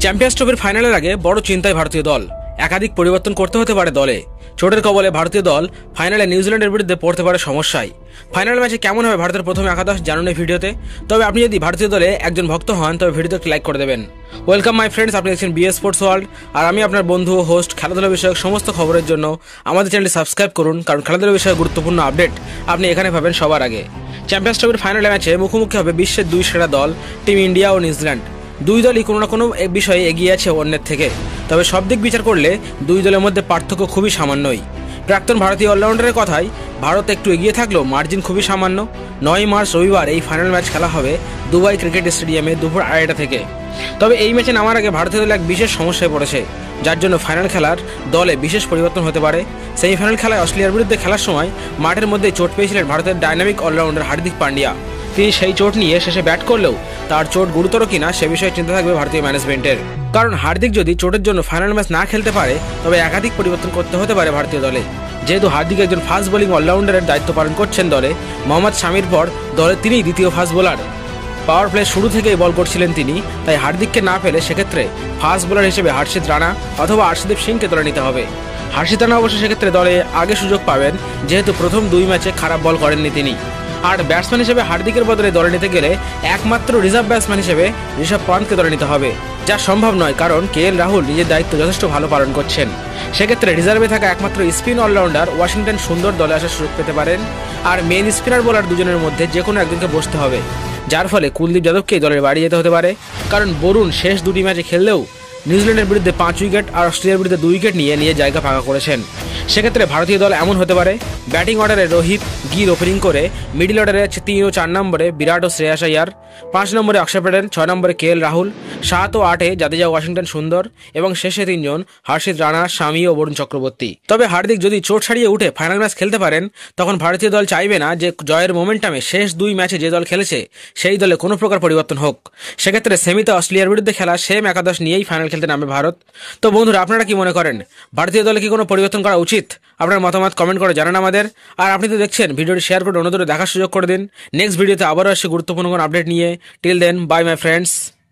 Champions ট্রফির ফাইনালের আগে বড় চিন্তায় ভারতীয় দল। একাধিক পরিবর্তন করতে হতে পারে দলে। চোটের কবলে ভারতীয় দল ফাইনালে নিউজিল্যান্ডের বিরুদ্ধে পড়তে পারে সমস্যায়। ফাইনাল ম্যাচে কেমন হবে ভারতের প্রথম একাদশ জানুন এই ভিডিওতে। তবে আপনি যদি ভারতীয় দলে একজন ভক্ত হন তবে ভিডিওতে একটি লাইক করে দেবেন। ওয়েলকাম মাই ফ্রেন্ডস, আপনি দেখছেন বিএস স্পোর্টস ওয়ার্ল্ড, আর আমি আপনার বন্ধু ও হোস্ট। খেলাধুলা বিষয়ক সমস্ত খবরের জন্য আমাদের চ্যানেলটি সাবস্ক্রাইব করুন, কারণ খেলাধুলা বিষয়ে গুরুত্বপূর্ণ আপডেট আপনি এখানে পাবেন সবার আগে। চ্যাম্পিয়ন্স ট্রফির ফাইনাল ম্যাচে মুখোমুখি হবে বিশ্বের দুই সেরা দল টিম ইন্ডিয়া ও নিউজিল্যান্ড। দুই দলই কোনো না কোনো বিষয়ে এগিয়ে আছে অন্যের থেকে, তবে সব দিক বিচার করলে দুই দলের মধ্যে পার্থক্য খুবই সামান্যই। প্রাক্তন ভারতীয় অলরাউন্ডারের কথায় ভারত একটু এগিয়ে থাকলেও মার্জিন খুবই সামান্য। 9 মার্চ রবিবার এই ফাইনাল ম্যাচ খেলা হবে দুবাই ক্রিকেট স্টেডিয়ামে দুপুর 2:30 থেকে। তবে এই ম্যাচে নামার আগে ভারতীয় দল এক বিশেষ সমস্যায় পড়েছে, যার জন্য ফাইনাল খেলার দলে বিশেষ পরিবর্তন হতে পারে। সেমিফাইনাল খেলায় অস্ট্রেলিয়ার বিরুদ্ধে খেলার সময় মাঠের মধ্যে চোট পেয়েছিলেন ভারতের ডাইনামিক অলরাউন্ডার হার্দিক পান্ডিয়া। তিনি সেই চোট নিয়ে শেষে ব্যাট করলেও তার চোট গুরুতর কিনা সে বিষয়ে চিন্তা থাকবে ভারতীয় ম্যানেজমেন্টের। কারণ হার্দিক যদি চোটের জন্য ফাইনাল ম্যাচ না খেলতে পারে তবে একাধিক পরিবর্তন করতে হতে পারে ভারতীয় দলে। যেহেতু হার্দিক একজন ফাস্ট বোলিং অলরাউন্ডারের দায়িত্ব পালন করছেন দলে, মোহাম্মদ শামির পর দলে তিনিই দ্বিতীয় ফাস্ট বোলার। পাওয়ার প্লে শুরু থেকেই বল করছিলেন তিনি, তাই হার্দিককে না পেলে সেক্ষেত্রে ফাস্ট বোলার হিসেবে হর্ষিত রানা অথবা আর্শদীপ সিংকে দলে নিতে হবে। হর্ষিত রানা অবশ্য সেক্ষেত্রে দলে আগে সুযোগ পাবেন, যেহেতু প্রথম 2 ম্যাচে খারাপ বল করেননি তিনি। আর ব্যাটসম্যান হিসেবে হার্দিকের বদলে দলে নিতে গেলে একমাত্র রিজার্ভ ব্যাটসম্যান হিসেবে ঋষভ পন্থকে দলে নিতে হবে, যা সম্ভব নয়, কারণ কেএল রাহুল নিজের দায়িত্ব যথেষ্ট ভালো পালন করছেন। সেক্ষেত্রে রিজার্ভে থাকা একমাত্র স্পিন অলরাউন্ডার ওয়াশিংটন সুন্দর দলে আসার সুযোগ পেতে পারেন। আর মেন স্পিনার বোলার দুজনের মধ্যে যে কোনো একজনকে বসতে হবে, যার ফলে কুলদীপ যাদবকেই দলের বাড়ি যেতে হতে পারে। কারণ বরুণ শেষ 2টি ম্যাচে খেললেও নিউজিল্যান্ডের বিরুদ্ধে 5 উইকেট আর অস্ট্রেলিয়ার বিরুদ্ধে 2 উইকেট নিয়ে জায়গা ফাঁকা করেছেন। সেক্ষেত্রে ভারতীয় দল এমন হতে পারে: ব্যাটিং অর্ডারে রোহিত গির ওপেনিং করে, মিডল অর্ডারে 3 ও 4 নম্বরে বিরাট ও শ্রেয়াস আয়ার, 5 নম্বরে অক্ষর প্যাটেল, 6 নম্বরে কেএল রাহুল, 7 ও 8-এ জাদেজা ওয়াশিংটন সুন্দর এবং শেষে 3 জন হর্ষিত রানা, শামি ও বরুণ চক্রবর্তী। তবে হার্দিক যদি চোট ছাড়িয়ে উঠে ফাইনাল ম্যাচ খেলতে পারেন তখন ভারতীয় দল চাইবে না যে জয়ের মোমেন্টামে শেষ 2 ম্যাচে যে দল খেলেছে সেই দলে কোনো প্রকার পরিবর্তন হোক। সেক্ষেত্রে সেমিতে অস্ট্রেলিয়ার বিরুদ্ধে খেলা সেম একাদশ নিয়েই ফাইনাল খেলতে নামবে ভারত। তো বন্ধুরা, আপনারা কি মনে করেন ভারতীয় দলে কি কোনো পরিবর্তন করা উচিত? আপনার মতামত কমেন্ট করে জানান আমাদের। আর আপনি তো দেখছেন, ভিডিওটি শেয়ার করে অন্যদের দেখার সুযোগ করে দিন। নেক্সট ভিডিওতে আবারও আসছে গুরুত্বপূর্ণ কোনো আপডেট নিয়ে। Till then, bye my friends.